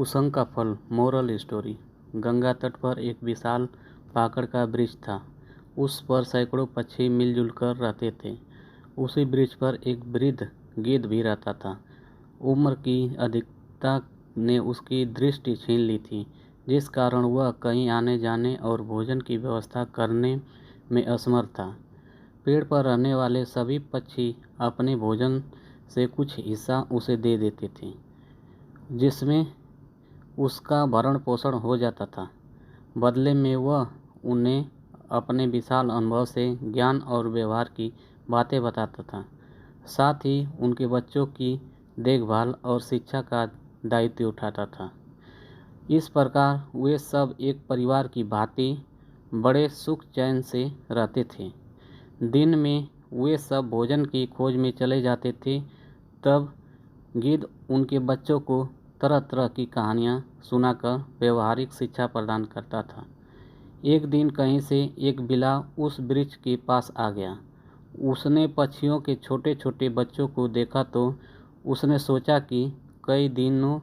कुसंग का फल। Moral story. गंगा तट पर एक विशाल पाकड़ का वृक्ष था। उस पर सैकड़ों पक्षी मिलजुल कर रहते थे। उसी वृक्ष पर एक वृद्ध गिद्ध भी रहता था। उम्र की अधिकता ने उसकी दृष्टि छीन ली थी, जिस कारण वह कहीं आने जाने और भोजन की व्यवस्था करने में असमर्थ था। पेड़ पर रहने वाले सभी पक्षी अपने भोजन से कुछ हिस्सा उसे दे देते थे, जिसमें उसका भरण पोषण हो जाता था। बदले में वह उन्हें अपने विशाल अनुभव से ज्ञान और व्यवहार की बातें बताता था। साथ ही उनके बच्चों की देखभाल और शिक्षा का दायित्व उठाता था। इस प्रकार वे सब एक परिवार की भांति बड़े सुख चैन से रहते थे। दिन में वे सब भोजन की खोज में चले जाते थे, तब गिद्ध उनके बच्चों को तरह तरह की कहानियाँ सुनाकर व्यवहारिक शिक्षा प्रदान करता था। एक दिन कहीं से एक बिलाव उस वृक्ष के पास आ गया। उसने पक्षियों के छोटे छोटे बच्चों को देखा तो उसने सोचा कि कई दिनों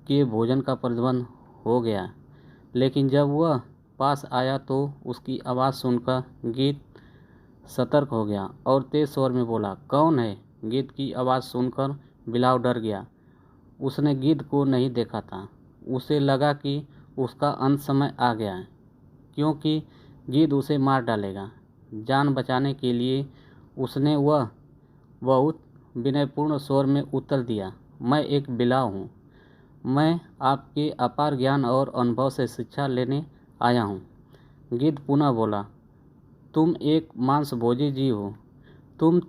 के भोजन का प्रबंध हो गया। लेकिन जब वह पास आया तो उसकी आवाज़ सुनकर गिद्ध सतर्क हो गया और तेज स्वर में बोला, कौन है? गिद्ध की आवाज़ सुनकर बिलाव डर गया। उसने गिद्ध को नहीं देखा था। उसे लगा कि उसका अंत समय आ गया है, क्योंकि गिद्ध उसे मार डालेगा। जान बचाने के लिए उसने वह बहुत विनयपूर्ण स्वर में उत्तर दिया, मैं एक बिलाव हूँ। मैं आपके अपार ज्ञान और अनुभव से शिक्षा लेने आया हूँ। गिद्ध पुनः बोला, तुम एक मांसभोजी जीव हो। तुम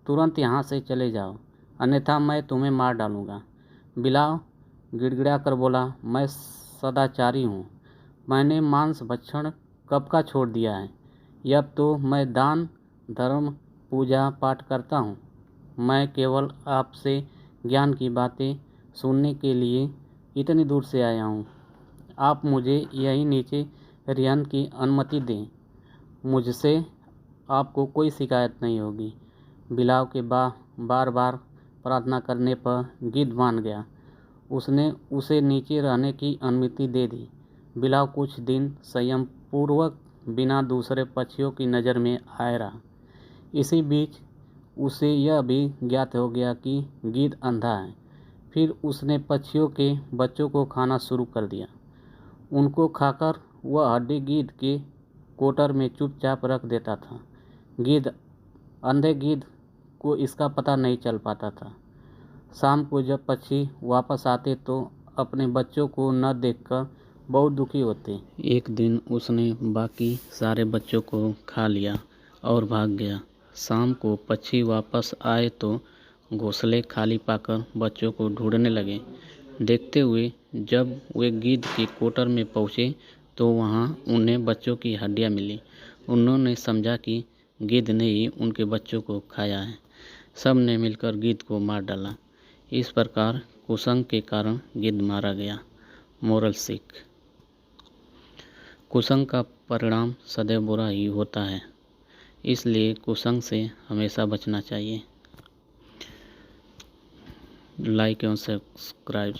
तुरंत यहाँ से चले जाओ, अन्यथा मैं तुम्हें मार डालूँगा। बिलाव गिड़गिड़ाकर बोला, मैं सदाचारी हूँ। मैंने मांस भक्षण कब का छोड़ दिया है। अब तो मैं दान, धर्म, पूजा पाठ करता हूँ। मैं केवल आपसे ज्ञान की बातें सुनने के लिए इतनी दूर से आया हूँ। आप मुझे यहीं नीचे रहने की अनुमति दें। मुझसे आपको कोई शिकायत नहीं होगी। बिलाव के बार बार प्रार्थना करने पर गिद्ध मान गया। उसने उसे नीचे रहने की अनुमति दे दी। बिलाव कुछ दिन संयम पूर्वक बिना दूसरे पक्षियों की नज़र में आए रहा। इसी बीच उसे यह भी ज्ञात हो गया कि गिद्ध अंधा है। फिर उसने पक्षियों के बच्चों को खाना शुरू कर दिया। उनको खाकर वह हड्डी गिद्ध के कोटर में चुपचाप रख देता था। अंधे गिद्ध को इसका पता नहीं चल पाता था। शाम को जब पक्षी वापस आते तो अपने बच्चों को न देखकर बहुत दुखी होते। एक दिन उसने बाकी सारे बच्चों को खा लिया और भाग गया। शाम को पक्षी वापस आए तो घोंसले खाली पाकर बच्चों को ढूंढने लगे। देखते हुए जब वे गिद्ध के कोटर में पहुँचे तो वहाँ उन्हें बच्चों की हड्डियाँ मिली। उन्होंने समझा कि गिद्ध ने ही उनके बच्चों को खाया है। सब ने मिलकर गिद्ध को मार डाला। इस प्रकार कुसंग के कारण गिद्ध मारा गया। मोरल सीख। कुसंग का परिणाम सदैव बुरा ही होता है, इसलिए कुसंग से हमेशा बचना चाहिए। लाइक एवं सब्सक्राइब।